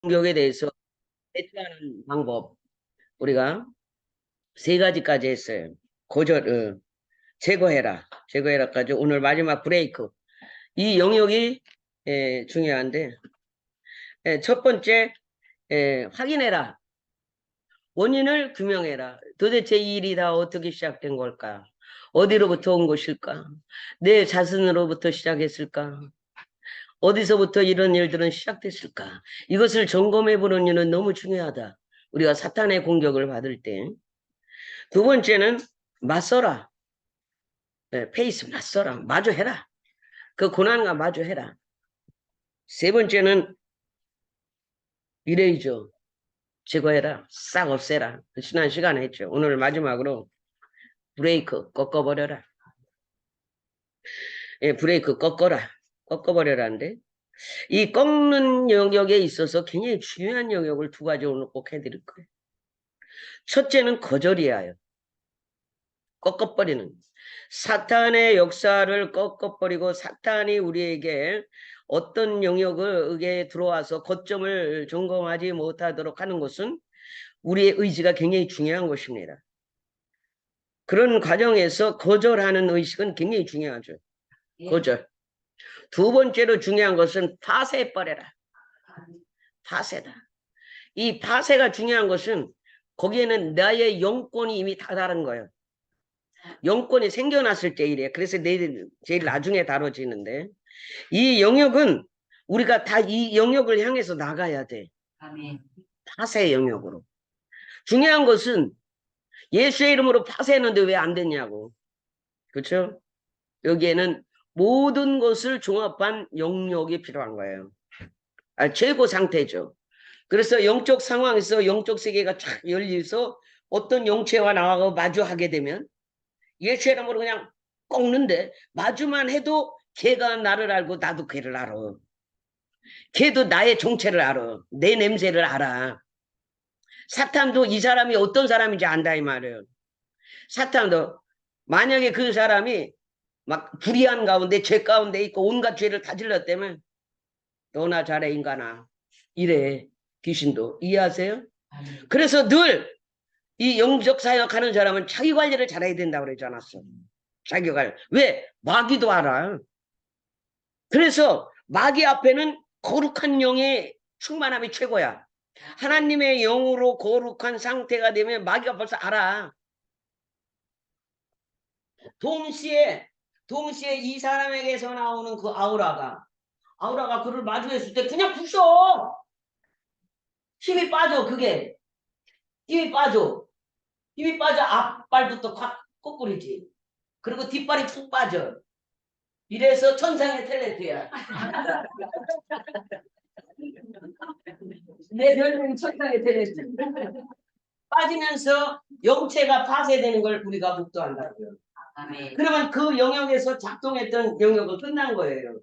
공격에 대해서 대처하는 방법 우리가 세 가지까지 했어요. 고절, 제거해라까지 오늘 마지막 브레이크. 이 영역이 중요한데 첫 번째 확인해라. 원인을 규명해라. 도대체 이 일이 다 어떻게 시작된 걸까? 어디로부터 온 것일까? 내 자신으로부터 시작했을까? 어디서부터 이런 일들은 시작됐을까? 이것을 점검해보는 일은 너무 중요하다. 우리가 사탄의 공격을 받을 때. 두 번째는 맞서라. 페이스 맞서라. 마주해라. 그 고난과 마주해라. 세 번째는 이레이저. 제거해라. 싹 없애라. 지난 시간에 했죠. 오늘 마지막으로 브레이크 꺾어버려라. 브레이크 꺾어버려라는데 이 꺾는 영역에 있어서 굉장히 중요한 영역을 두 가지 오늘 꼭 해드릴 거예요. 첫째는 거절이에요. 꺾어버리는. 사탄의 역사를 꺾어버리고 사탄이 우리에게 어떤 영역에 들어와서 거점을 점검하지 못하도록 하는 것은 우리의 의지가 굉장히 중요한 것입니다. 그런 과정에서 거절하는 의식은 굉장히 중요하죠. 거절. 두 번째로 중요한 것은 파쇄해버려라. 파쇄다. 이 파쇄가 중요한 것은 거기에는 나의 영권이 이미 다다른 거예요. 영권이 생겨났을 때 이래요. 그래서 내일 제일 나중에 다뤄지는데 이 영역은 우리가 다 이 영역을 향해서 나가야 돼. 아멘. 파쇄 영역으로. 중요한 것은 예수의 이름으로 파쇄했는데 왜 안 됐냐고. 그렇죠? 여기에는 모든 것을 종합한 영역이 필요한 거예요. 최고 상태죠. 그래서 영적 상황에서 영적 세계가 쫙 열려서 어떤 영체와 나하고 마주하게 되면 예수의 이름으로 그냥 꺾는데 마주만 해도 걔가 나를 알고 나도 걔를 알아. 걔도 나의 정체를 알아. 내 냄새를 알아. 사탄도 이 사람이 어떤 사람인지 안다 이 말이에요. 사탄도 만약에 그 사람이 막 불의한 가운데 죄 가운데 있고 온갖 죄를 다 질렀다면 너나 잘해 인간아 이래. 귀신도 이해하세요? 그래서 늘 이 영적 사역하는 사람은 자기 관리를 잘해야 된다고 그러지 않았어. 자기 관리. 왜? 마귀도 알아. 그래서 마귀 앞에는 거룩한 영의 충만함이 최고야. 하나님의 영으로 거룩한 상태가 되면 마귀가 벌써 알아. 동시에 이 사람에게서 나오는 그 아우라가 그를 마주했을 때 그냥 부셔. 힘이 빠져. 그게 힘이 빠져. 앞발부터 확 꼬꾸리지. 그리고 뒷발이 푹 빠져. 이래서 천상의 탤런트야. 내 별명이 천상의 탤런트. 빠지면서 영체가 파쇄되는 걸 우리가 목도한다고요. 그러면 그 영역에서 작동했던 영역은 끝난 거예요.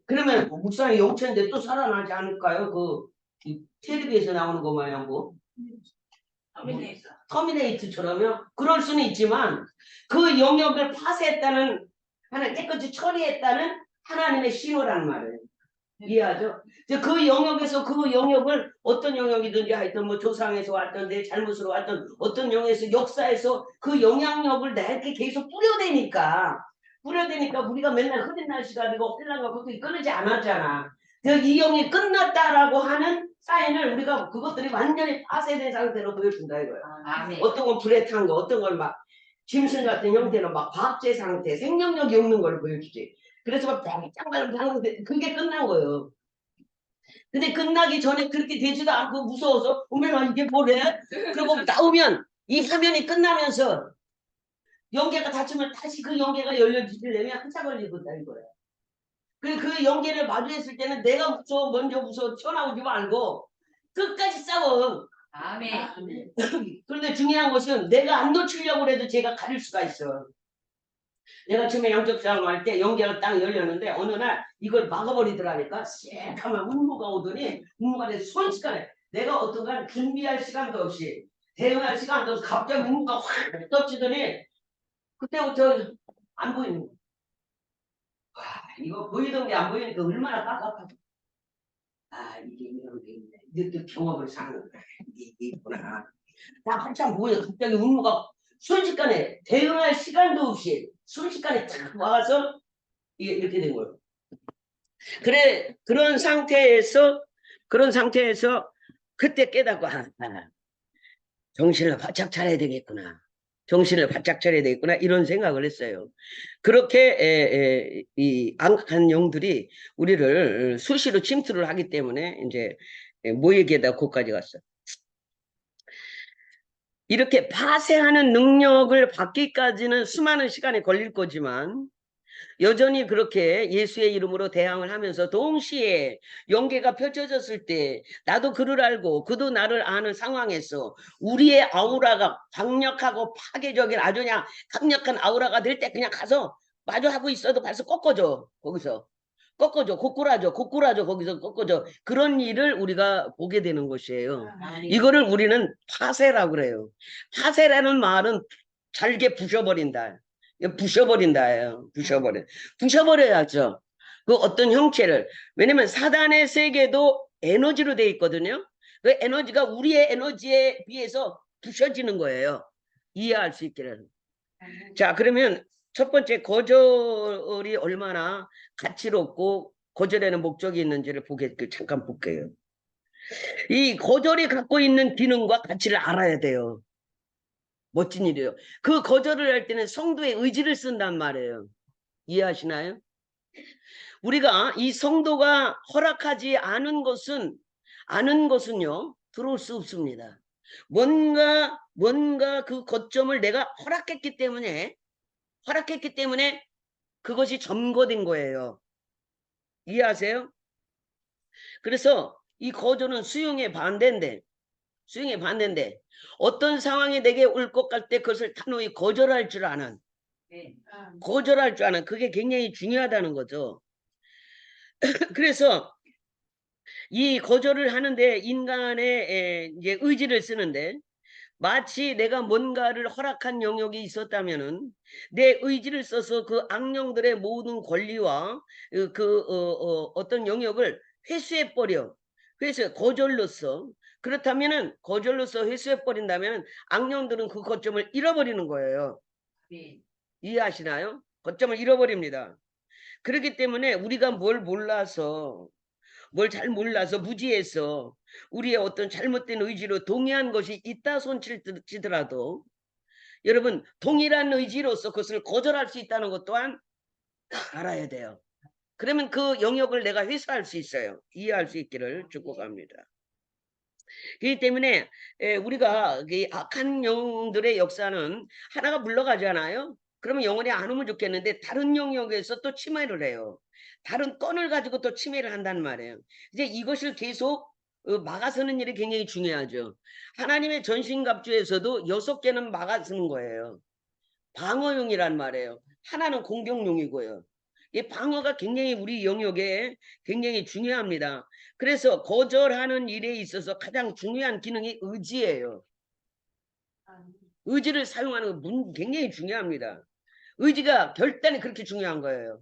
그러면 목사님 영체인데 또 살아나지 않을까요? 그 텔레비에서 나오는 거 마냥 뭐 터미네이터처럼요. 그럴 수는 있지만 그 영역을 파쇄했다는 하나 깨끗이 처리했다는 하나님의 신호란 말이에요. 이해하죠? 그 영역에서 그 영역을 어떤 영역이든지 하여튼 뭐 조상에서 왔던 내 잘못으로 왔던 어떤 영역에서 역사에서 그 영향력을 나에게 계속 뿌려대니까 우리가 맨날 흐린 날씨가 되고 힐랑가 그것도 끊이지 않았잖아. 이 영이 끝났다라고 하는 사인을 우리가 그것들이 완전히 파쇄된 상태로 보여준다 이거야. 어떤 건 불에 탄 거, 어떤 건 막 짐승 같은 형태로 막 과학제 상태, 생명력이 없는 걸 보여주지. 그래서 막 짱짱짱 그게 끝난 거예요. 근데 끝나기 전에 그렇게 되지도 않고 무서워서 어머나 이게 뭐래? 그리고 나오면 이 화면이 끝나면서 연계가 닫히면 다시 그 연계가 열려지려면 한참 걸리거든 이거야. 그 연계를 마주했을 때는 내가 먼저 무서워 튀어나오지 말고 끝까지 싸워. 아멘. 그런데 중요한 것은 내가 안 놓치려고 해도 제가 가릴 수가 있어. 내가 처음에 영적 싸움 할 때 연계가 딱 열렸는데 어느 날 이걸 막아버리더라니까 새까만 운무가 오더니 운무가 돼서 순식간에 내가 어떤간 준비할 시간도 없이 대응할 시간도 없이 갑자기 운무가 확 덮치더니 그때부터 안 보이는 거야. 이거 보이던 게 안 보이니까 얼마나 깝깝하지. 아, 이게 이런 게 있네. 이것도 경험을 사는 거야. 이게 있구나. 나 한참 보여. 갑자기 운무가 순식간에 대응할 시간도 없이 순식간에 탁 와서 이게 이렇게 된 거예요. 그래, 그런 상태에서 그때 깨닫고, 정신을 바짝 차려야 되겠구나. 정신을 바짝 차려야 되겠구나. 이런 생각을 했어요. 그렇게 이 악한 영들이 우리를 수시로 침투를 하기 때문에 이제 모에게다 곳까지 갔어. 이렇게 파쇄하는 능력을 받기까지는 수많은 시간이 걸릴 거지만 여전히 그렇게 예수의 이름으로 대항을 하면서 동시에 영계가 펼쳐졌을 때 나도 그를 알고 그도 나를 아는 상황에서 우리의 아우라가 강력하고 파괴적인 아주 그냥 강력한 아우라가 될 때 그냥 가서 마주하고 있어도 벌써 꺾어져. 거기서 꺾어져. 고꾸라져. 거기서 꺾어져. 그런 일을 우리가 보게 되는 것이에요. 이거를 우리는 파쇄라고 그래요. 파쇄라는 말은 잘게 부셔버린다. 부셔버린다예요. 부셔버려야죠. 그 어떤 형체를. 왜냐면 사단의 세계도 에너지로 돼 있거든요. 그 에너지가 우리의 에너지에 비해서 부셔지는 거예요. 이해할 수 있기를. 자, 그러면 첫 번째 거절이 얼마나 가치롭고 거절에는 목적이 있는지를 잠깐 볼게요. 이 거절이 갖고 있는 기능과 가치를 알아야 돼요. 멋진 일이에요. 그 거절을 할 때는 성도의 의지를 쓴단 말이에요. 이해하시나요? 우리가 이 성도가 허락하지 않은 것은요, 들어올 수 없습니다. 뭔가 그 거점을 내가 허락했기 때문에 그것이 점거된 거예요. 이해하세요? 그래서 이 거절은 수용의 반대인데, 어떤 상황이 내게 올 것 같을 때 그것을 단호히 거절할 줄 아는, 그게 굉장히 중요하다는 거죠. 그래서 이 거절을 하는데 인간의 이제 의지를 쓰는데 마치 내가 뭔가를 허락한 영역이 있었다면은 내 의지를 써서 그 악령들의 모든 권리와 어떤 영역을 회수해 버려. 그래서 거절로서 그렇다면은 거절로서 회수해 버린다면 악령들은 그 거점을 잃어버리는 거예요. 네. 이해하시나요? 거점을 잃어버립니다. 그렇기 때문에 우리가 뭘 잘 몰라서 무지해서 우리의 어떤 잘못된 의지로 동의한 것이 있다 손치더라도 여러분 동일한 의지로서 그것을 거절할 수 있다는 것 또한 알아야 돼요. 그러면 그 영역을 내가 회수할 수 있어요. 이해할 수 있기를 축복합니다. 그렇기 때문에 우리가 악한 영들의 역사는 하나가 물러가잖아요. 그러면 영원히 안 오면 좋겠는데 다른 영역에서 또 침해를 해요. 다른 건을 가지고 또 침해를 한단 말이에요. 이제 이것을 계속 막아서는 일이 굉장히 중요하죠. 하나님의 전신갑주에서도 6개는 막아서는 거예요. 방어용이란 말이에요. 하나는 공격용이고요. 이 방어가 굉장히 우리 영역에 굉장히 중요합니다. 그래서 거절하는 일에 있어서 가장 중요한 기능이 의지예요. 의지를 사용하는 건 굉장히 중요합니다. 의지가 결단이 그렇게 중요한 거예요.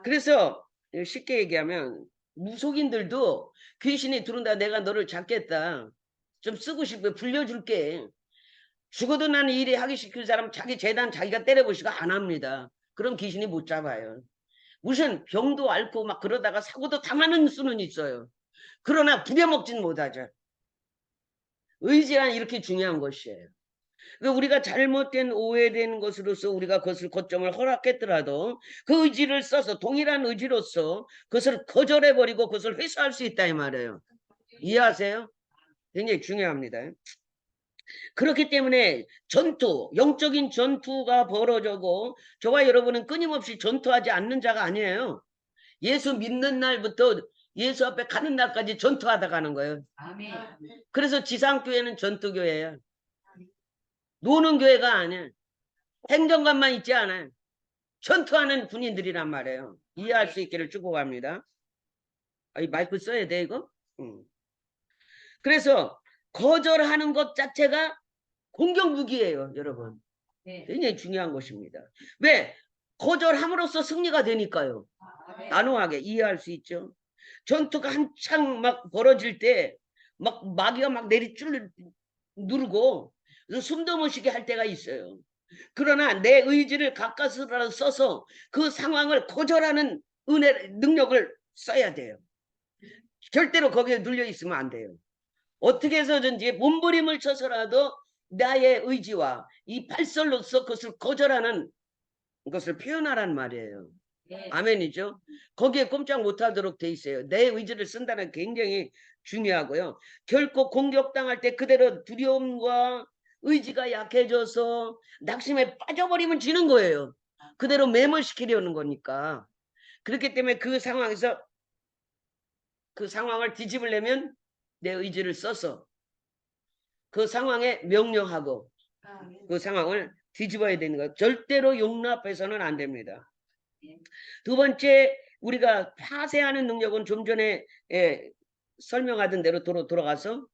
그래서 쉽게 얘기하면 무속인들도 귀신이 들어온다 내가 너를 잡겠다. 좀 쓰고 싶어 불려줄게. 죽어도 나는 일에 하기 시킬 사람 자기 재단 자기가 때려보시고 안 합니다. 그럼 귀신이 못 잡아요. 무슨 병도 앓고 막 그러다가 사고도 당하는 수는 있어요. 그러나 부려먹진 못하죠. 의지란 이렇게 중요한 것이에요. 우리가 잘못된 오해된 것으로서 우리가 그것을 거점을 허락했더라도 그 의지를 써서 동일한 의지로서 그것을 거절해버리고 그것을 회수할 수 있다 이 말이에요. 이해하세요? 굉장히 중요합니다. 그렇기 때문에 영적인 전투가 벌어지고 저와 여러분은 끊임없이 전투하지 않는 자가 아니에요. 예수 믿는 날부터 예수 앞에 가는 날까지 전투하다 가는 거예요. 아멘. 그래서 지상교회는 전투교회야. 노는 교회가 아니야. 행정관만 있지 않아요. 전투하는 군인들이란 말이에요. 이해할 수 있기를 축복합니다. 이 마이크 써야 돼 이거? 그래서 거절하는 것 자체가 공격 무기예요, 여러분. 굉장히 중요한 것입니다. 왜? 거절함으로써 승리가 되니까요. 단호하게 이해할 수 있죠. 전투가 한창 막 벌어질 때 막 마귀가 막 내리줄 누르고 숨도 못 쉬게 할 때가 있어요. 그러나 내 의지를 가까스라도 써서 그 상황을 거절하는 은혜 능력을 써야 돼요. 절대로 거기에 눌려 있으면 안 돼요. 어떻게 해서든지 몸부림을 쳐서라도 나의 의지와 이 발설로서 그것을 거절하는 것을 표현하란 말이에요. 네. 아멘이죠. 거기에 꼼짝 못하도록 돼 있어요. 내 의지를 쓴다는 게 굉장히 중요하고요. 결코 공격당할 때 그대로 두려움과 의지가 약해져서 낙심에 빠져버리면 지는 거예요. 그대로 매몰시키려는 거니까. 그렇기 때문에 그 상황에서 그 상황을 뒤집으려면 내 의지를 써서 그 상황에 명령하고 그 상황을 뒤집어야 되는 거예요. 절대로 용납해서는 안 됩니다. 두 번째, 우리가 파쇄하는 능력은 좀 전에 설명하던 대로 돌아가서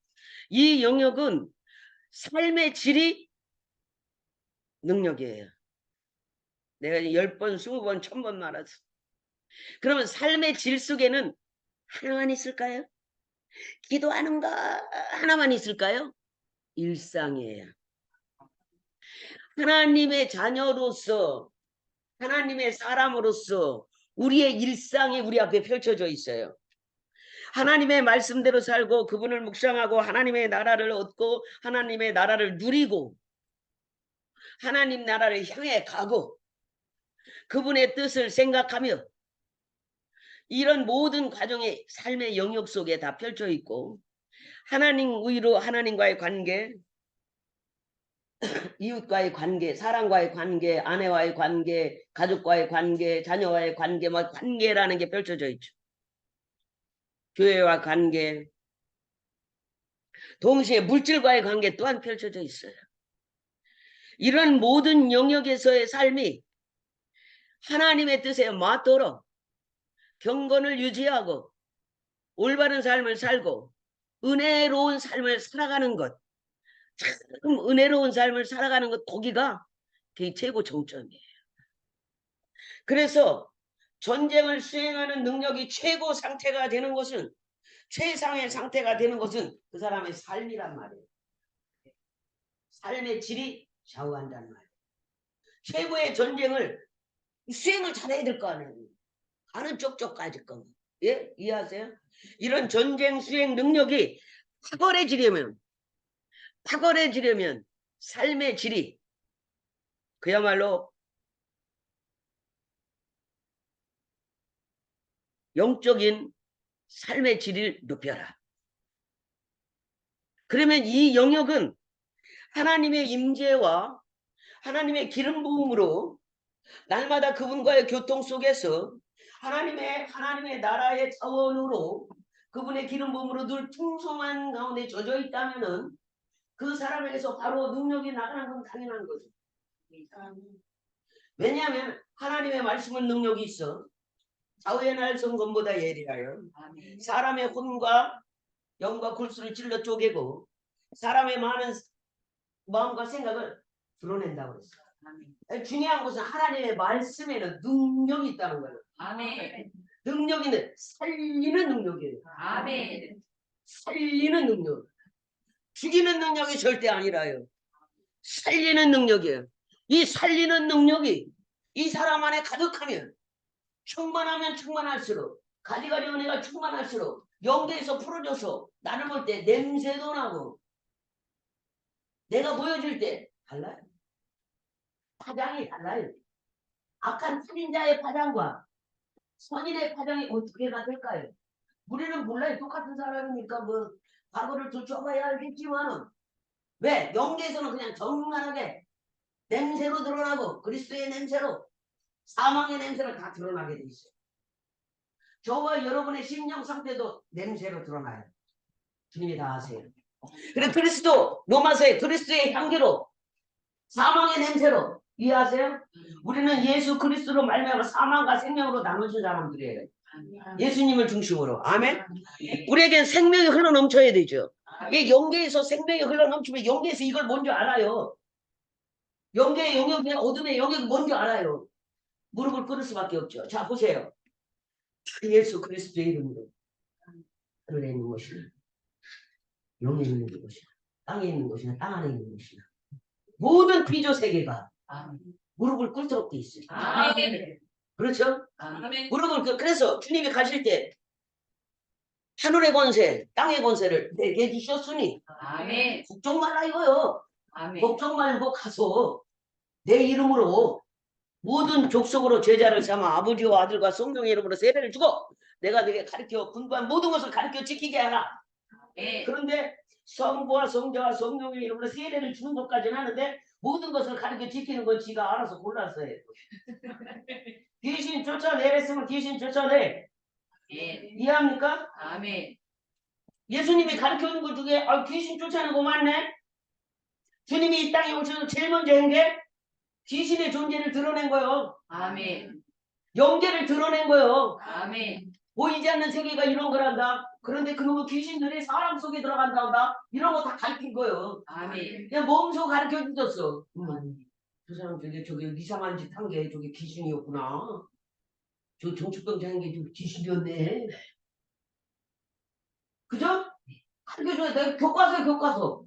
이 영역은 삶의 질이 능력이에요. 내가 10번, 20번, 1000번 말했어. 그러면 삶의 질 속에는 하나만 있을까요? 기도하는 거 하나만 있을까요? 일상이에요. 하나님의 자녀로서, 하나님의 사람으로서 우리의 일상이 우리 앞에 펼쳐져 있어요. 하나님의 말씀대로 살고 그분을 묵상하고 하나님의 나라를 얻고 하나님의 나라를 누리고 하나님 나라를 향해 가고 그분의 뜻을 생각하며 이런 모든 과정이 삶의 영역 속에 다 펼쳐 있고 하나님 의로 하나님과의 관계, 이웃과의 관계, 사람과의 관계, 아내와의 관계, 가족과의 관계, 자녀와의 관계, 뭐 관계라는 게 펼쳐져 있죠. 교회와 관계, 동시에 물질과의 관계 또한 펼쳐져 있어요. 이런 모든 영역에서의 삶이 하나님의 뜻에 맞도록 경건을 유지하고 올바른 삶을 살고 은혜로운 삶을 살아가는 것, 참 은혜로운 삶을 살아가는 것, 거기가 그게 최고 정점이에요. 그래서 전쟁을 수행하는 능력이 최고 상태가 되는 것은, 최상의 상태가 되는 것은 그 사람의 삶이란 말이에요. 삶의 질이 좌우한다는 말이에요. 최고의 전쟁을 수행을 잘해야 될 거 아니에요. 가는 쪽쪽까지 거. 예? 이해하세요? 이런 전쟁 수행 능력이 탁월해지려면 삶의 질이 그야말로 영적인 삶의 질을 높여라. 그러면 이 영역은 하나님의 임재와 하나님의 기름 부음으로 날마다 그분과의 교통 속에서 하나님의 나라의 자원으로 그분의 기름 부음으로 늘 풍성한 가운데 젖어 있다면은 그 사람에게서 바로 능력이 나가는 건 당연한 거죠. 왜냐하면 하나님의 말씀은 능력이 있어. 좌우의 날 성검보다 예리하여 사람의 혼과 영과 골수를 찔러 쪼개고 사람의 많은 마음과 생각을 드러낸다고 했어요. 중요한 것은 하나님의 말씀에는 능력이 있다는 거예요. 아멘. 능력이 있는 살리는 능력이에요. 아멘. 살리는 능력. 죽이는 능력이 절대 아니라요. 살리는 능력이에요. 이 살리는 능력이 이 사람 안에 가득하면 충만하면 충만할수록 가지가지 은혜가 충만할수록 영계에서 풀어져서 나를 볼 때 냄새도 나고 내가 보여줄 때 달라요. 파장이 달라요. 악한 살인자의 파장과 선인의 파장이 어떻게 다를까요? 우리는 몰라요. 똑같은 사람이니까 뭐 과거를 들춰봐야 알겠지만은 왜? 영계에서는 그냥 정만하게 냄새로 드러나고 그리스도의 냄새로 사망의 냄새로 다 드러나게 돼 있어요. 저와 여러분의 심령 상태도 냄새로 드러나요. 주님이 다 아세요. 그래 그리스도 로마서에 그리스도의 향기로 사망의 냄새로 이해하세요? 우리는 예수 그리스도로 말미암아 사망과 생명으로 나눠진 사람들이에요. 예수님을 중심으로. 아멘. 우리에겐 생명이 흘러 넘쳐야 되죠. 이 영계에서 생명이 흘러 넘치면 영계에서 이걸 뭔지 알아요. 영계의 영역이 어둠의 영역이 뭔지 알아요. 무릎을 꿇을 수밖에 없죠. 자 보세요. 예수 그리스도의 이름으로 하늘에 있는 것이나 영에 있는 것이나 땅에 있는 것이나 땅 안에 있는 것이나 모든 피조 세계가 무릎을 꿇도록 돼 있어요. 아멘. 그렇죠? 아멘. 무릎을 그래서 주님이 가실 때 하늘의 권세, 땅의 권세를 내게 주셨으니 아멘. 걱정 말라 이거요. 아멘. 걱정 말고 가서 내 이름으로 모든 족속으로 제자를 삼아 아버지와 아들과 성령의 이름으로 세례를 주고 내가 네게 가르쳐 분부한 모든 것을 가르쳐 지키게 하라. 네. 그런데 성부와 성자와 성령의 이름으로 세례를 주는 것까지는 하는데 모든 것을 가르쳐 지키는 건 지가 알아서 골라서 해. 귀신 쫓아내랬으면 귀신 쫓아내. 네. 이해합니까? 아멘. 예수님이 가르쳐준 것 중에 귀신 쫓아내는 거 맞네. 주님이 이 땅에 오셔서 제일 먼저 한 게 귀신의 존재를 드러낸 거예요. 아멘. 영계를 드러낸 거예요. 아멘. 보이지 않는 세계가 이런 거란다. 그런데 그놈의 귀신들이 사람 속에 들어간다. 이런 거 다 가르친 거예요. 아멘. 그냥 몸소 가르쳐 주셨어. 저 사람 저게 이상한 짓 한 게 저게 귀신이었구나. 저 정치병자 한 게 귀신이었네. 그죠? 가르쳐줘야 돼. 교과서.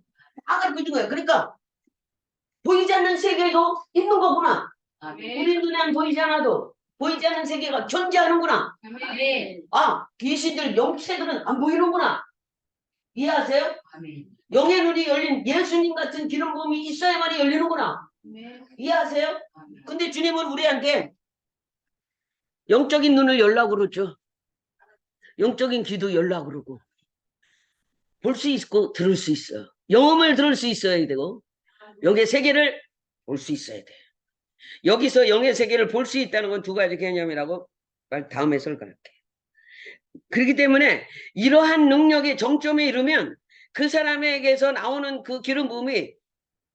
다 가르쳐준 거야. 그러니까 보이지 않는 세계도 있는 거구나. 아멘. 우리 눈에는 보이지 않아도 보이지 않는 세계가 존재하는구나. 아멘. 귀신들, 영체들은 안 보이는구나. 이해하세요? 아멘. 영의 눈이 열린 예수님 같은 기름 부음이 있어야만이 열리는구나. 이해하세요? 근데 주님은 우리한테 영적인 눈을 열라고 그러죠. 영적인 귀도 열라고 그러고 볼 수 있고 들을 수 있어. 영음을 들을 수 있어야 되고 영의 세계를 볼 수 있어야 돼. 여기서 영의 세계를 볼 수 있다는 건 두 가지 개념이라고 다음에 설명할게. 그렇기 때문에 이러한 능력의 정점에 이르면 그 사람에게서 나오는 그 기름 부음이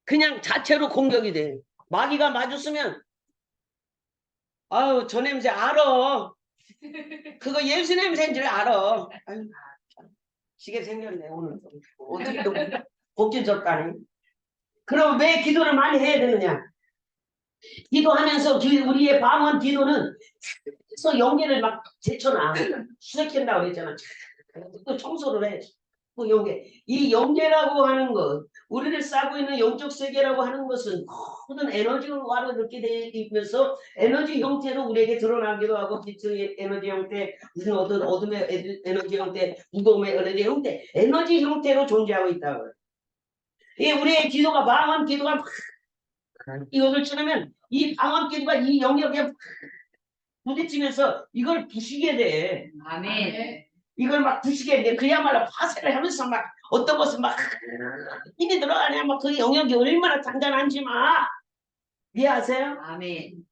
그냥 자체로 공격이 돼. 마귀가 마주쓰면 아유 저 냄새 알아. 그거 예수 냄새인 줄 알아. 아유, 시계 생겼네 오늘. 어떻게 복진 졌다니. 그럼 왜 기도를 많이 해야 되느냐? 기도하면서 우리의 방언 기도는 그래서 영계를 막 제쳐놔. 수색한다고 그랬잖아. 또 청소를 해. 그 영계. 이 영계라고 하는 것, 우리를 싸고 있는 영적 세계라고 하는 것은 모든 에너지와로 이렇게 되면서 에너지 형태로 우리에게 드러나기도 하고, 빛의 에너지 형태, 무슨 어둠의 에너지 형태, 무거움의 에너지 형태, 에너지 형태로 존재하고 있다고. 이 우리의 기도가 방언 기도가 막 이것을 치르면 이 방언 기도가 이 영역에 부딪히면서 이걸 부시게 돼. 아멘. 이걸 막 부시게 돼. 그야말로 파쇄를 하면서 막 어떤 것은 막 힘이 들어가냐. 막 그 영역이 얼마나 단단한지 막 이해하세요? 아멘.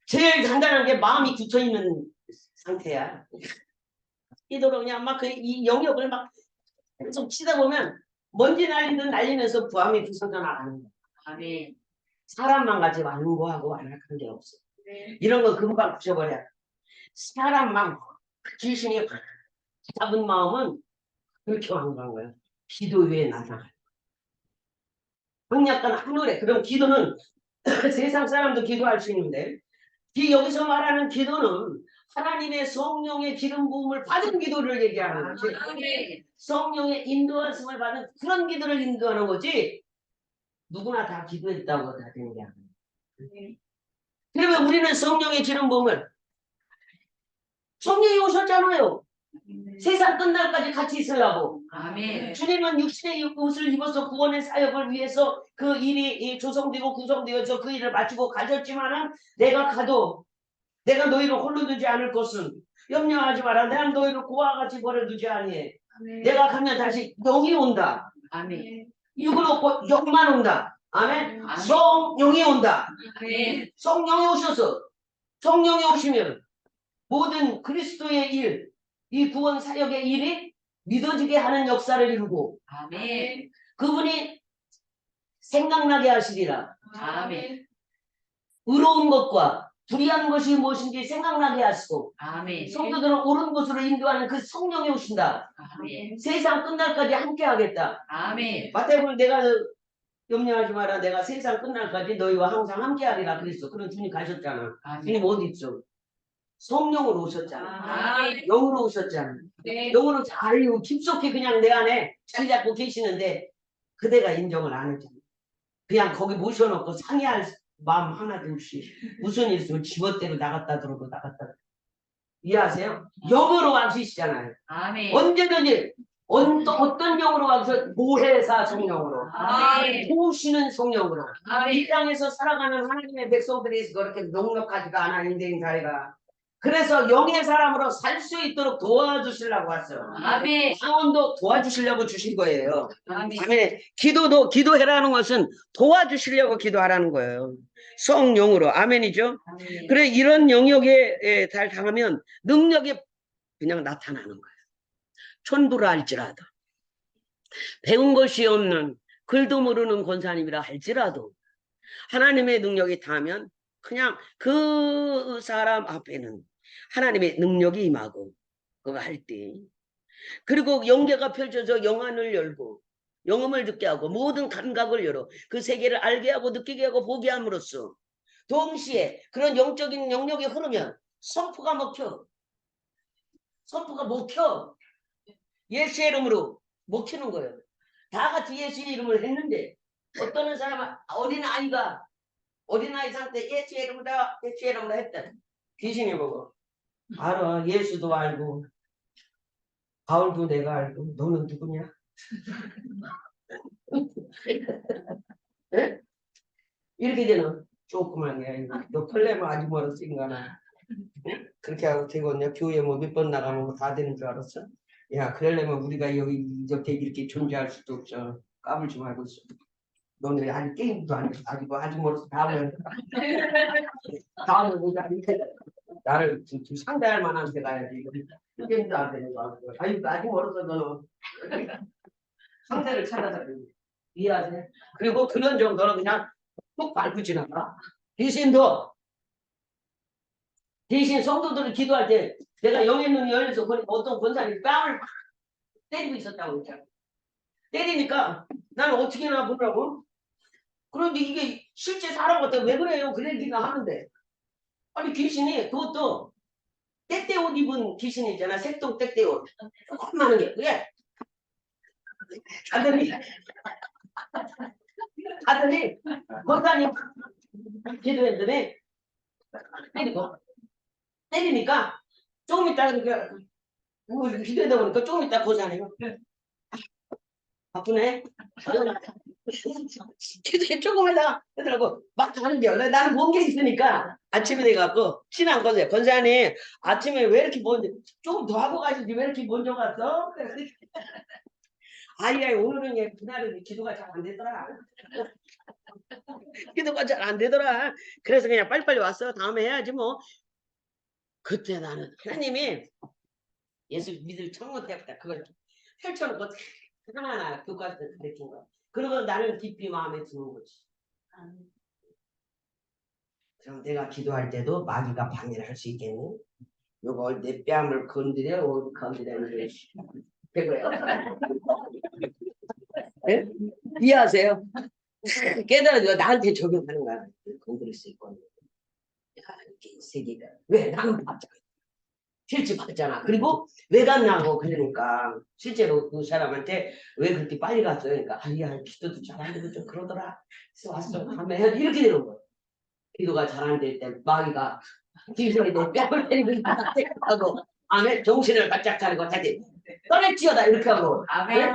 제일 단단한 게 마음이 굳혀있는 상태야. 이대로 그냥 막 이 영역을 막 계속 치다 보면 먼지 날리듯 날리면서 부함이 부서져 나가는 거야. 아멘. 사람만 가지 완고하고 완악한 게 없어. 이런 거 금방 부셔버려. 사람만 귀신이 잡은 마음은 그렇게 완고한 거야. 기도 위에 나타나요. 약간 하늘에 그럼 기도는 세상 사람도 기도할 수 있는데 여기서 말하는 기도는 하나님의 성령의 기름 부음을 받은 기도를 얘기하는 거지. 아멘. 성령의 인도하심을 받은 그런 기도를 인도하는 거지. 누구나 다 기도했다고 다 되는 게 아니에요. 그러면 우리는 성령의 기름 부음을 성령이 오셨잖아요. 세상 끝날까지 같이 있으려고. 아멘. 주님은 육신의 옷을 입어서 구원의 사역을 위해서 그 일이 조성되고 구성되어서 그 일을 마치고 가졌지만은 내가 가도 내가 너희를 홀로 두지 않을 것은 염려하지 마라. 내가 너희를 고와 같이 버려두지 아니해. 내가 가면 다시 영이 온다. 아멘. 육은 없고 영만 온다. 아멘. 아멘. 성령이 온다. 아멘. 성령이 오셔서 성령이 오시면 모든 그리스도의 일, 이 구원 사역의 일이 믿어지게 하는 역사를 이루고 아멘. 그분이 생각나게 하시리라. 아멘. 의로운 것과 불의한 것이 무엇인지 생각나게 하시고 아멘. 성도들을 옳은 곳으로 인도하는 그 성령이 오신다. 아멘. 세상 끝날까지 함께 하겠다. 아멘. 마태복음 내가 염려하지 마라. 내가 세상 끝날까지 너희와 항상 함께 하리라 그랬어. 그럼 주님 가셨잖아. 아멘. 주님 어디 있어? 성령으로 오셨잖아. 아멘. 영으로 오셨잖아. 네. 영으로 잘 깊숙이 그냥 내 안에 자리 잡고 계시는데 그대가 인정을 안 했잖아. 그냥 거기 모셔놓고 상의할 마음 하나도 없이 무슨 일 있으면 지멋대로 나갔다 들어도 나갔다 들어도. 이해하세요? 영으로 와주시잖아요. 아멘. 언제든지 어떤 영으로 와서 보혜사 성령으로 아멘. 도우시는 성령으로 이 아멘. 땅에서 살아가는 하나님의 백성들이 그렇게 넉넉하지가 않아 인생 사회가. 그래서 영의 사람으로 살 수 있도록 도와주시려고 왔어요. 아멘. 상원도 도와주시려고 주신 거예요. 아멘. 아멘. 기도해라는 것은 도와주시려고 기도하라는 거예요. 성령으로. 아멘이죠. 아멘. 그래 이런 영역에 달당하면 능력이 그냥 나타나는 거예요. 천부라 할지라도 배운 것이 없는 글도 모르는 권사님이라 할지라도 하나님의 능력이 닿으면 그냥 그 사람 앞에는 하나님의 능력이 임하고 그거 할 때 그리고 영계가 펼쳐져 영안을 열고 영음을 듣게 하고 모든 감각을 열어 그 세계를 알게 하고 느끼게 하고 보게 함으로써 동시에 그런 영적인 영역이 흐르면 선포가 먹혀. 선포가 먹혀. 예수의 이름으로 먹히는 거예요. 다 같이 예수의 이름을 했는데 어떤 사람은 어린아이 상태 예수의 이름으로 했다. 귀신이 보고 알아. 예수도 알고 바울도 내가 알고 너는 누구냐? 네? 이렇게 되는 조그만 게 너 털려면 아직 멀었어 인간아. 그렇게 하고 되겠냐? 교회 뭐 몇 번 나가면 뭐 다 되는 줄 알았어? 야 그러려면 우리가 여기 이렇게 존재할 수도 없어. 까불지 말고 있어. 너네 아직 게임도 안 했어. 아직 멀었어. 다음에 우리가 나를 상대할 만한 데 가야지. 게임도 안 되는 거 같고. 아직 멀었어 너는. 상대를 찾아서 이해하세요? 그리고 그런 정도는 그냥 뚝 밟고 지나가. 대신 성도들을 기도할 때 내가 영의 눈이 열려서 어떤 권사님이 뺨을 때리고 있었다고 했잖아. 때리니까 나는 어떻게 하나 보더라고. 그런데 이게 실제 사람 같아. 왜 그래요? 그 얘기가 하는데. 아니 귀신이 그것도 떼떼옷 입은 귀신이잖아. 색동 떼떼옷. 조그마한 게. 그래. 하더니 권사님 기도했더니 때리니까 조금 있다 그러니까 기도하다 보니까 조금 있다 고사네요. 바쁘네. 기도해 조금 하다가 그러더라고 막 가는 게 나는 뭔 게 있으니까 아침에 돼갖고 친한 거세요. 권사님 아침에 왜 이렇게 먼저 조금 더 하고 가시지 왜 이렇게 먼저 갔어? 아이 오늘은 그날은 기도가 잘 안 되더라. 기도가 잘 안 되더라. 그래서 그냥 빨리빨리 왔어. 다음에 해야지 뭐. 그때 나는 하나님이 예수 믿을 처음 때부터 그걸 펼쳐놓고 하나하나 교과서 가르친 거야. 그러고 나는 깊이 마음에 드는 거지. 그럼 내가 기도할 때도 마귀가 방해를 할 수 있겠니? 요걸 내 뺨을 건드려 그거야. 네? 이해하세요? 깨달아줘. 나한테 적용하는 거야. 건드릴 수 있고. 야, 이렇게 세계가 왜 나는 봤잖아. 실제 봤잖아. 그리고 왜 갔냐고 그러니까 실제로 그 사람한테 왜 그렇게 빨리 갔어요? 그러니까 아니야 기도도 잘 안 되고 좀 그러더라. 그래서 왔어. 다음에 이렇게 되는 거야. 기도가 잘 안 될 때 마귀가 뒤소리 내 뺨을 때리고 하고 아멘 정신을 바짝 차리고 다시 떠날지어다 이렇게 하고 아멘.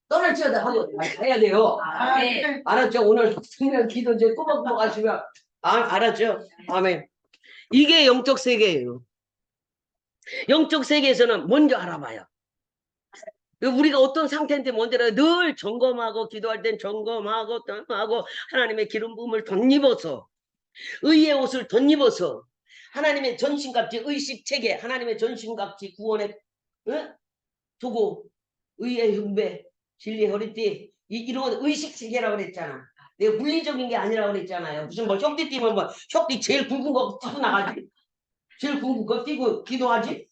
떠날지어다 하고 해야 돼요. 아멘. 알았죠? 오늘 생명 기도 이제 꾸벅꾸벅 하시면 알았죠? 아멘. 이게 영적 세계예요. 영적 세계에서는 먼저 알아봐요. 우리가 어떤 상태인데 먼저 늘 점검하고 기도할 땐 점검하고 하나님의 기름 부음을 덧입어서 의의 옷을 덧입어서 하나님의 전신갑지 의식체계 하나님의 전신갑지 구원의 도구 의의 흉배 진리의 허리띠 이런 의식체계라고 그랬잖아. 내가 물리적인 게 아니라고 그랬잖아요. 무슨 뭐 혁띠 띠면 뭐 혁띠 제일 굵은 거 띠고 나가지. 제일 굵은 거 띠고 기도하지.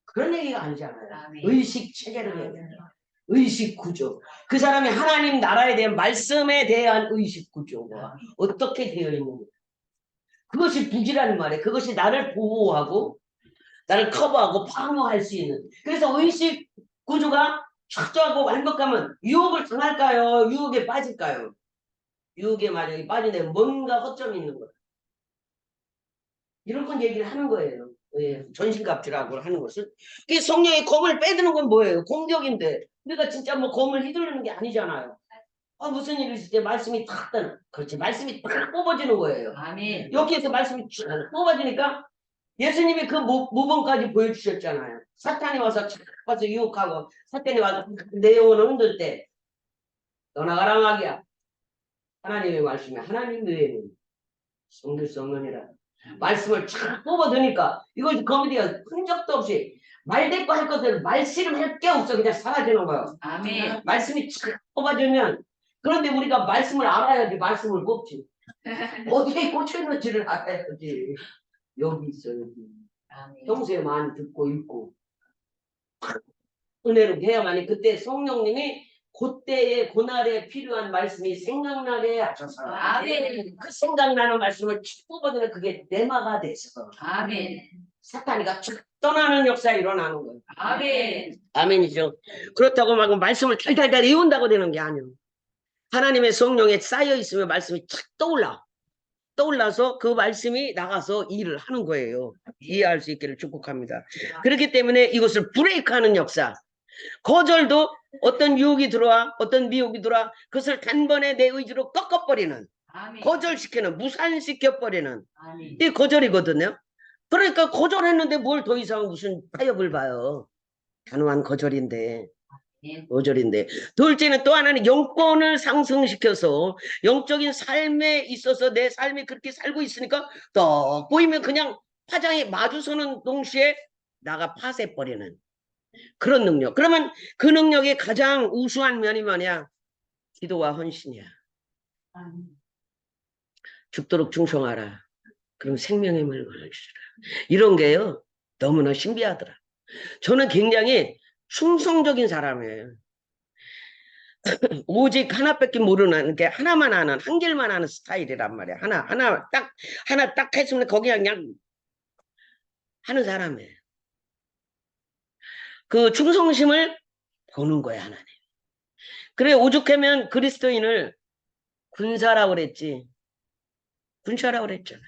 그런 얘기가 아니잖아요. 아멘. 의식 체계를 얘기해요. 의식 구조. 그 사람이 하나님 나라에 대한 말씀에 대한 의식 구조가 어떻게 되어 있는지. 그것이 부지라는 말이에요. 그것이 나를 보호하고 나를 커버하고 방어할 수 있는. 그래서 의식 구조가 철저하고 완벽하면 유혹을 당할까요? 유혹에 빠질까요? 유혹에 만약에 빠지는데 뭔가 허점이 있는 거예요. 이런 건 얘기를 하는 거예요. 예, 전신갑주라고 하는 것은. 그 성령의 검을 빼드는 건 뭐예요? 공격인데. 우리가 진짜 뭐 검을 휘두르는 게 아니잖아요. 아, 무슨 일이 있을 때 말씀이 탁 떠나. 그렇지. 말씀이 탁 뽑아지는 거예요. 아멘. 여기에서 말씀이 쭉 뽑아지니까 예수님이 그 모범까지 보여주셨잖아요. 사탄이 와서 착 와서 유혹하고 사탄이 와서 내 영혼을 흔들 때 떠나가라 마귀야. 하나님의 말씀이 하나님 외에는 숨길 수 없느니라. 말씀을 쫙 뽑아드니까 이걸 거미디가 흔적도 없이 말대꾸 할 것들 말씨름할 게 없어. 그냥 사라지는 거예요. 아멘. 말씀이 쫙 뽑아주면 그런데 우리가 말씀을 알아야지 말씀을 뽑지. 어디에 꽂혀있는지를 알아야지. 여기 있어 여기. 아멘. 평소에 많이 듣고 읽고 은혜롭게 해야만이 그때 성령님이 그때의 그날에 필요한 말씀이 생각나게 하셔서 아멘. 그 생각나는 말씀을 쭉 뽑아내면 그게 내마가 돼서 아멘. 사탄이가 쭉 떠나는 역사가 일어나는 거예요. 아멘. 아멘이죠. 그렇다고 막 말씀을 달달달 외운다고 되는 게 아니에요. 하나님의 성령에 쌓여 있으면 말씀이 착 떠올라서 그 말씀이 나가서 일을 하는 거예요. 이해할 수 있기를 축복합니다. 그렇기 때문에 이것을 브레이크하는 역사. 거절도 어떤 유혹이 들어와 어떤 미혹이 들어와 그것을 단번에 내 의지로 꺾어버리는 아멘. 거절시키는 무산시켜버리는 아멘. 이게 거절이거든요. 그러니까 거절했는데 뭘 더 이상 무슨 타협을 봐요. 단호한 거절인데 거절인데 둘째는 또 하나는 영권을 상승시켜서 영적인 삶에 있어서 내 삶이 그렇게 살고 있으니까 또 보이면 그냥 화장에 마주서는 동시에 나가 파쇄버리는 그런 능력. 그러면 그 능력의 가장 우수한 면이 뭐냐? 기도와 헌신이야. 아멘. 죽도록 충성하라. 그럼 생명의 물을 주시라. 이런 게요. 너무나 신비하더라. 저는 굉장히 충성적인 사람이에요. 오직 하나밖에 모르는 게 하나만 하는 한 길만 하는 스타일이란 말이야. 하나 딱 했으면 거기 그냥 하는 사람이에요. 그 충성심을 보는 거야 하나님. 그래 오죽하면 그리스도인을 군사라고 그랬지. 군사라고 그랬잖아요.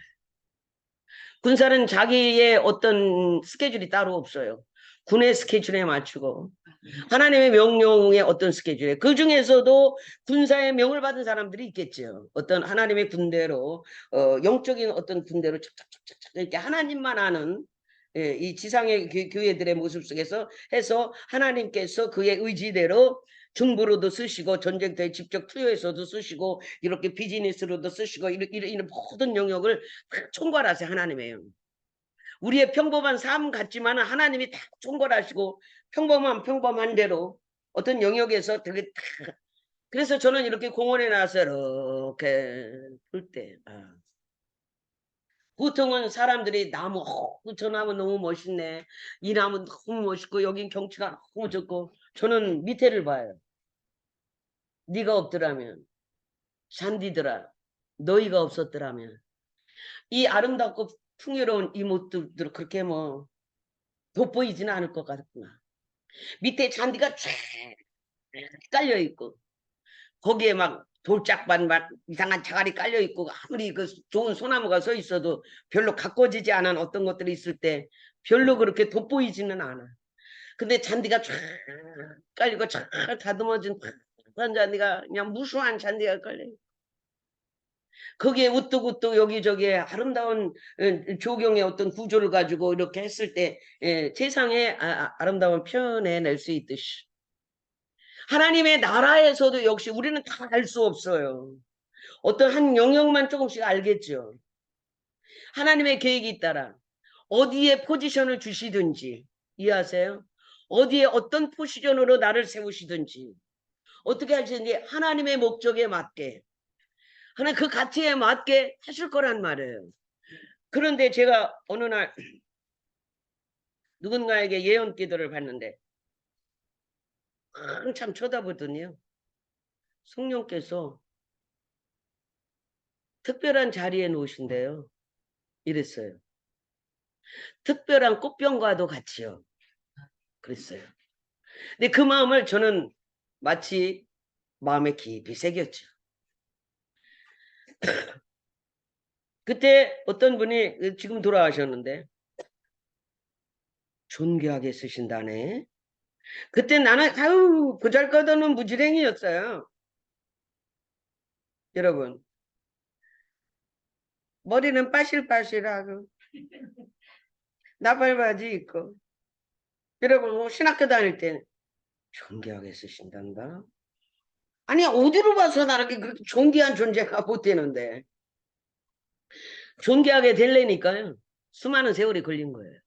군사는 자기의 어떤 스케줄이 따로 없어요. 군의 스케줄에 맞추고 하나님의 명령의 어떤 스케줄에 그 중에서도 군사의 명을 받은 사람들이 있겠죠. 어떤 하나님의 군대로 영적인 어떤 군대로 착착착착 이렇게 하나님만 아는 이 지상의 교회들의 모습 속에서 해서 하나님께서 그의 의지대로 중부로도 쓰시고 전쟁터에 직접 투여해서도 쓰시고 이렇게 비즈니스로도 쓰시고 이런 모든 영역을 총괄하세요. 하나님이에요. 우리의 평범한 삶 같지만 하나님이 다 총괄하시고 평범한 대로 어떤 영역에서 되게 다 그래서 저는 이렇게 공원에 나와서 이렇게 볼 때 보통은 사람들이 나무 저 나무 너무 멋있네 이 나무 너무 멋있고 여긴 경치가 너무 좋고 저는 밑에를 봐요. 네가 없더라면 잔디들아 너희가 없었더라면 이 아름답고 풍요로운 이 모습들 그렇게 뭐 돋보이지는 않을 것 같구나. 밑에 잔디가 쫙 깔려 있고 거기에 막 돌짝반 막 이상한 자갈이 깔려 있고 아무리 그 좋은 소나무가 서 있어도 별로 가꿔지지 않은 어떤 것들이 있을 때 별로 그렇게 돋보이지는 않아. 근데 잔디가 쫙 깔리고 쫙 다듬어진 한 잔디가 그냥 무수한 잔디가 깔려. 거기에 우뚝우뚝 여기저기에 아름다운 조경의 어떤 구조를 가지고 이렇게 했을 때 세상에 아름다운 표현해낼 수 있듯이 하나님의 나라에서도 역시 우리는 다 알 수 없어요. 어떤 한 영역만 조금씩 알겠죠. 하나님의 계획이 있다라 어디에 포지션을 주시든지 이해하세요? 어디에 어떤 포지션으로 나를 세우시든지 어떻게 하시든지 하나님의 목적에 맞게 하나님 그 가치에 맞게 하실 거란 말이에요. 그런데 제가 어느 날 누군가에게 예언 기도를 받는데 한참 쳐다보더니요. 성령께서 특별한 자리에 놓으신대요. 이랬어요. 특별한 꽃병과도 같이요. 그랬어요. 근데 그 마음을 저는 마치 마음에 깊이 새겼죠. 그때 어떤 분이 지금 돌아가셨는데 존귀하게 쓰신다네. 그때 나는 아유 보잘것없는 무지랭이였어요. 여러분 머리는 빠실빠실하고 나발바지 입고 여러분 뭐 신학교 다닐 때 존귀하게 쓰신단다. 아니 어디로 봐서 나렇게 그렇게 존귀한 존재가 못 되는데 존귀하게 되려니까요. 수많은 세월이 걸린 거예요.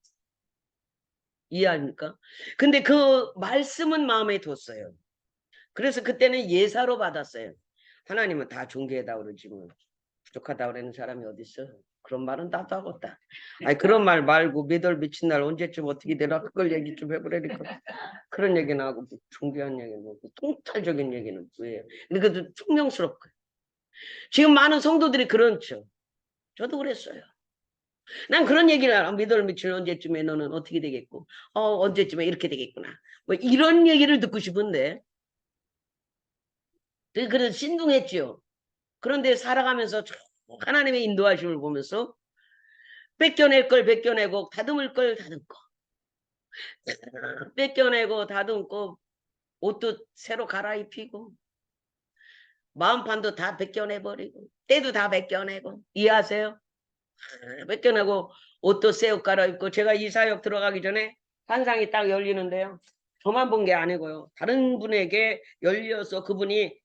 이해합니까? 근데 그 말씀은 마음에 뒀어요. 그래서 그때는 예사로 받았어요. 하나님은 다 존귀하다 그러지 뭐 부족하다 그러는 사람이 어디 있어? 그런 말은 나도 하겠다. 아니 그런 말 말고 몇월 미친 날 언제쯤 어떻게 되나 그걸 얘기 좀 해보라니까. 그런 얘기는 하고 뭐 존귀한 얘기는 뭐 통찰적인 얘기는 뭐예요? 근데 그것도 총명스럽고 지금 많은 성도들이 그렇죠. 저도 그랬어요. 난 그런 얘기를 알아. 몇월 며칠 언제쯤에 너는 어떻게 되겠고 언제쯤에 이렇게 되겠구나. 뭐 이런 얘기를 듣고 싶은데 그래서 신중했죠. 그런데 살아가면서 하나님의 인도하심을 보면서 뺏겨낼 걸 뺏겨내고 다듬을 걸 다듬고 뺏겨내고 다듬고 옷도 새로 갈아입히고 마음판도 다 벗겨내버리고 때도 다 벗겨내고 이해하세요? 뺏겨내고 옷도 새 옷 갈아입고 제가 이 사역 들어가기 전에 환상이 딱 열리는데요. 저만 본 게 아니고요. 다른 분에게 열려서 그분이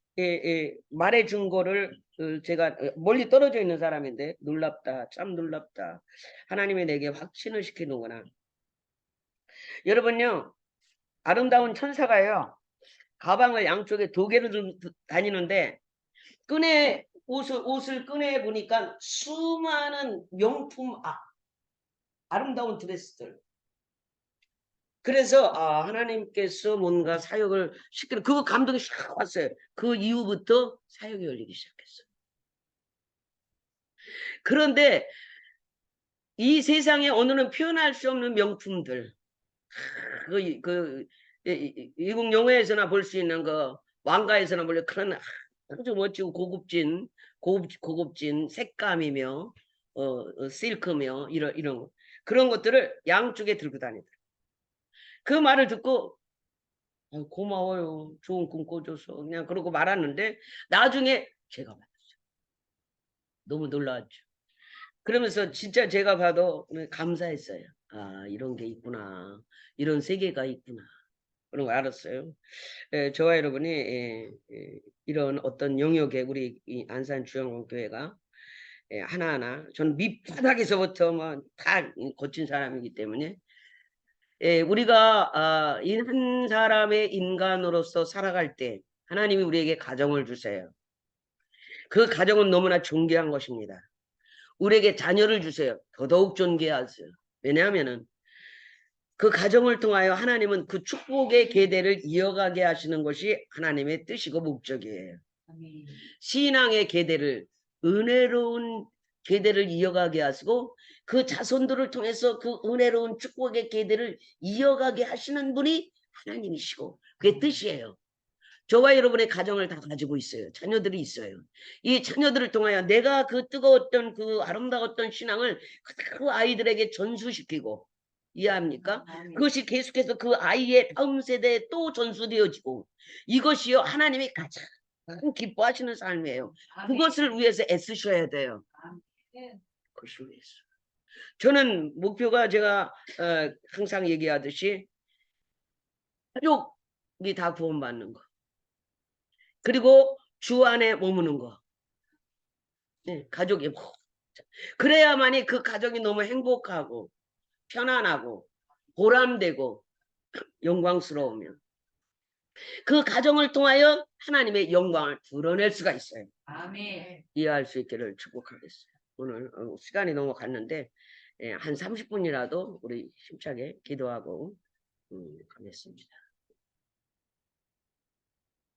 말해준 거를 제가 멀리 떨어져 있는 사람인데 놀랍다. 참 놀랍다. 하나님이 내게 확신을 시키는구나. 여러분요. 아름다운 천사가요. 가방을 양쪽에 두 개를 들고 다니는데 끈에 옷을 끈에 보니까 수많은 명품 아름다운 드레스들. 그래서 하나님께서 뭔가 사역을 시키는 그 감동이 샥 왔어요. 그 이후부터 사역이 열리기 시작했어요. 그런데 이 세상에 오늘은 표현할 수 없는 명품들, 미국 영화에서나 볼 수 있는 그 왕가에서나 볼 그런 아주 멋지고 고급진 색감이며 실크며 이런 거. 그런 것들을 양쪽에 들고 다니더라고요. 그 말을 듣고 고마워요. 좋은 꿈 꿔줘서 그냥 그러고 말았는데 나중에 제가 봤어요. 너무 놀라웠죠. 그러면서 진짜 제가 봐도 감사했어요. 이런 게 있구나. 이런 세계가 있구나. 그런 거 알았어요. 저와 여러분이 이런 어떤 영역에 우리 이 안산주영교회가 하나하나 저는 밑바닥에서부터 뭐 다 거친 사람이기 때문에 우리가 이 한 사람의 인간으로서 살아갈 때 하나님이 우리에게 가정을 주세요. 그 가정은 너무나 존귀한 것입니다. 우리에게 자녀를 주세요. 더더욱 존귀하세요. 왜냐하면은 그 가정을 통하여 하나님은 그 축복의 계대를 이어가게 하시는 것이 하나님의 뜻이고 목적이에요. 아멘. 신앙의 계대를 은혜로운 계대를 이어가게 하시고 그 자손들을 통해서 그 은혜로운 축복의 계대를 이어가게 하시는 분이 하나님이시고 그게 뜻이에요. 저와 여러분의 가정을 다 가지고 있어요. 자녀들이 있어요. 이 자녀들을 통하여 내가 그 뜨거웠던 그 아름다웠던 신앙을 그 아이들에게 전수시키고 이해합니까? 그것이 계속해서 그 아이의 다음 세대에 또 전수되어지고 이것이요 하나님이 가장 기뻐하시는 삶이에요. 그것을 위해서 애쓰셔야 돼요. 그것을 위해서. 저는 목표가 제가 항상 얘기하듯이 가족이 다 구원받는 거. 그리고 주 안에 머무는 거. 네, 가족이 그래야만이 그 가족이 너무 행복하고 편안하고 보람되고 영광스러우며 그 가정을 통하여 하나님의 영광을 드러낼 수가 있어요. 아멘. 이해할 수 있기를 축복하겠어요. 오늘 시간이 너무 갔는데 한 30분이라도 우리 힘차게 기도하고 가겠습니다.